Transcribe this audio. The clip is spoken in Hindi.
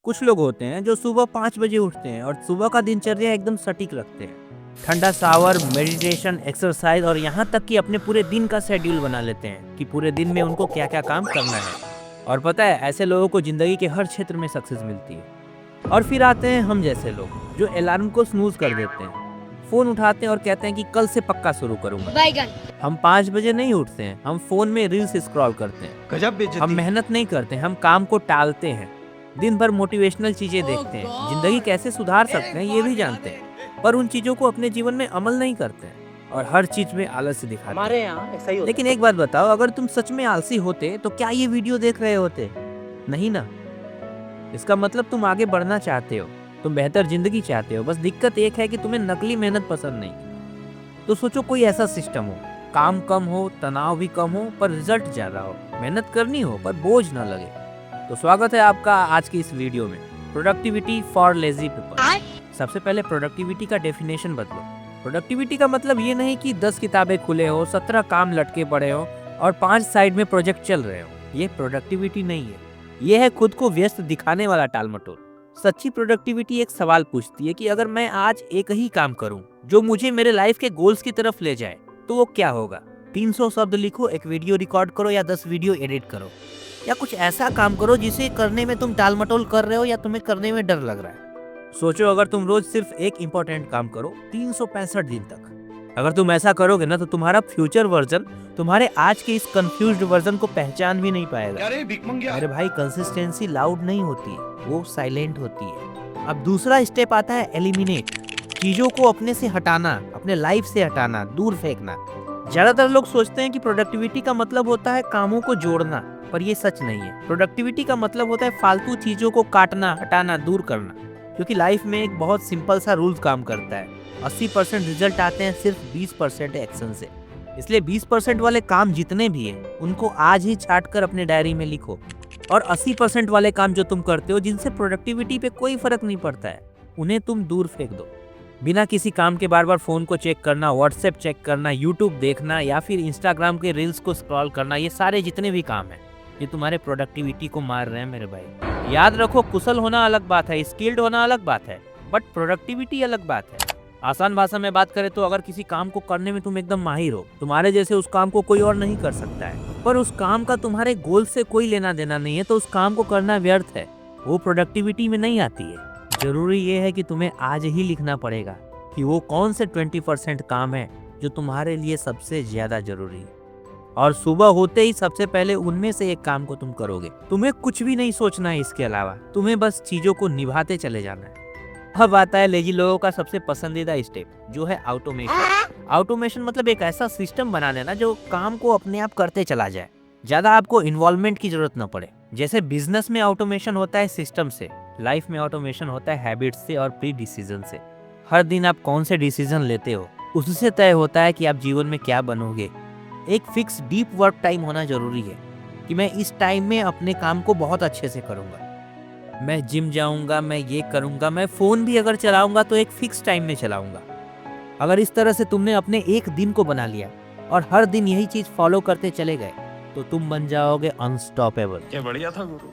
कुछ लोग होते हैं जो सुबह 5 बजे उठते हैं और सुबह का दिनचर्या एकदम सटीक रखते हैं। ठंडा शावर, मेडिटेशन, एक्सरसाइज और यहाँ तक कि अपने पूरे दिन का शेड्यूल बना लेते हैं कि पूरे दिन में उनको क्या क्या काम करना है। और पता है, ऐसे लोगों को जिंदगी के हर क्षेत्र में सक्सेस मिलती है। और फिर आते हैं हम जैसे लोग जो अलार्म को स्नूज कर देते हैं, फोन उठाते हैं और कहते हैं कि कल से पक्का शुरू करूंगा। हम 5 बजे नहीं उठते हैं, हम फोन में रील्स स्क्रॉल करते हैं। गजब बेइज्जती। हम मेहनत नहीं करते, हम काम को टालते हैं। दिन भर मोटिवेशनल चीजें देखते हैं, जिंदगी कैसे सुधार सकते हैं ये भी जानते हैं, पर उन चीजों को अपने जीवन में अमल नहीं करते हैं और हर चीज में आलस्य दिखाते हैं। हमारे यहाँ ऐसा ही होता लेकिन एक बात बताओ, अगर तुम सच में आलसी होते तो क्या ये वीडियो देख रहे होते? नहीं ना। इसका मतलब तुम आगे बढ़ना चाहते हो, तुम बेहतर जिंदगी चाहते हो, बस दिक्कत एक है कि तुम्हें नकली मेहनत पसंद नहीं। तो सोचो कोई ऐसा सिस्टम हो, काम कम हो, तनाव भी कम हो, पर रिजल्ट ज्यादा हो, मेहनत करनी हो पर बोझ ना लगे। तो स्वागत है आपका आज की इस वीडियो में, प्रोडक्टिविटी फॉर लेजी पीपल। सबसे पहले प्रोडक्टिविटी का डेफिनेशन बदलो। प्रोडक्टिविटी का मतलब ये नहीं कि 10 किताबें खुले हो, 17 काम लटके पड़े हो और 5 साइड में प्रोजेक्ट चल रहे हो। ये प्रोडक्टिविटी नहीं है, ये है खुद को व्यस्त दिखाने वाला टालमटोल। सच्ची प्रोडक्टिविटी एक सवाल पूछती है कि अगर मैं आज एक ही काम करूं जो मुझे मेरे लाइफ के गोल्स की तरफ ले जाए तो वो क्या होगा। 300 शब्द लिखो, एक वीडियो रिकॉर्ड करो या 10 वीडियो एडिट करो, या कुछ ऐसा काम करो जिसे करने में तुम टालमटोल कर रहे हो या तुम्हें करने में डर लग रहा है। सोचो, अगर तुम रोज सिर्फ एक इम्पोर्टेंट काम करो 365 दिन तक, अगर तुम ऐसा करोगे ना तो तुम्हारा फ्यूचर वर्जन तुम्हारे आज के इस कंफ्यूज्ड वर्जन को पहचान भी नहीं पाएगा। अरे भाई, कंसिस्टेंसी लाउड नहीं होती है, वो साइलेंट होती है। अब दूसरा स्टेप आता है एलिमिनेट, चीजों को अपने से हटाना, अपने लाइफ से हटाना, दूर फेंकना। ज्यादातर लोग सोचते हैं कि प्रोडक्टिविटी का मतलब होता है कामों को जोड़ना, पर ये सच नहीं है। प्रोडक्टिविटी का मतलब होता है फालतू चीजों को काटना, हटाना, दूर करना। क्योंकि लाइफ में एक बहुत सिंपल सा रूल काम करता है, 80% रिजल्ट आते हैं सिर्फ 20% एक्शन से। इसलिए 20% वाले काम जितने भी हैं उनको आज ही छाट कर अपने डायरी में लिखो, और 80% वाले काम जो तुम करते हो जिनसे प्रोडक्टिविटी पे कोई फर्क नहीं पड़ता है, उन्हें तुम दूर फेंक दो। बिना किसी काम के बार बार फोन को चेक करना, व्हाट्सएप चेक करना, यूट्यूब देखना या फिर इंस्टाग्राम के रील्स को स्क्रॉल करना, ये सारे जितने भी काम हैं ये तुम्हारे प्रोडक्टिविटी को मार रहे हैं मेरे भाई। याद रखो, कुशल होना अलग बात है, स्किल्ड होना अलग बात है, बट प्रोडक्टिविटी अलग बात है। आसान भाषा में बात करें तो अगर किसी काम को करने में तुम एकदम माहिर हो, तुम्हारे जैसे उस काम को कोई और नहीं कर सकता है, पर उस काम का तुम्हारे गोल से कोई लेना देना नहीं है, तो उस काम को करना व्यर्थ है, वो प्रोडक्टिविटी में नहीं आती है। जरूरी ये है कि तुम्हें आज ही लिखना पड़ेगा कि वो कौन से 20% काम है जो तुम्हारे लिए सबसे ज्यादा जरूरी है, और सुबह होते ही सबसे पहले उनमें से एक काम को तुम करोगे। तुम्हें कुछ भी नहीं सोचना है इसके अलावा, तुम्हें बस चीजों को निभाते चले जाना है। अब आता है लेजी लोगों का सबसे पसंदीदा स्टेप, जो है ऑटोमेशन। ऑटोमेशन मतलब एक ऐसा सिस्टम बना देना जो काम को अपने आप करते चला जाए, ज्यादा आपको इन्वॉल्वमेंट की जरूरत न पड़े। जैसे बिजनेस में ऑटोमेशन होता है सिस्टम से, लाइफ में ऑटोमेशन होता है हैबिट्स से और प्री डिसीजन से। हर दिन आप कौन से डिसीजन लेते हो उससे तय होता है कि आप जीवन में क्या बनोगे। एक फिक्स डीप वर्क टाइम होना जरूरी है कि मैं इस टाइम में अपने काम को बहुत अच्छे से करूंगा, मैं जिम जाऊंगा, मैं ये करूंगा, मैं फोन भी अगर चलाऊंगा तो एक फिक्स टाइम में चलाऊंगा। अगर इस तरह से तुमने अपने एक दिन को बना लिया और हर दिन यही चीज फॉलो करते चले गए तो तुम बन जाओगे अनस्टॉपेबल। क्या बढ़िया था गुरु।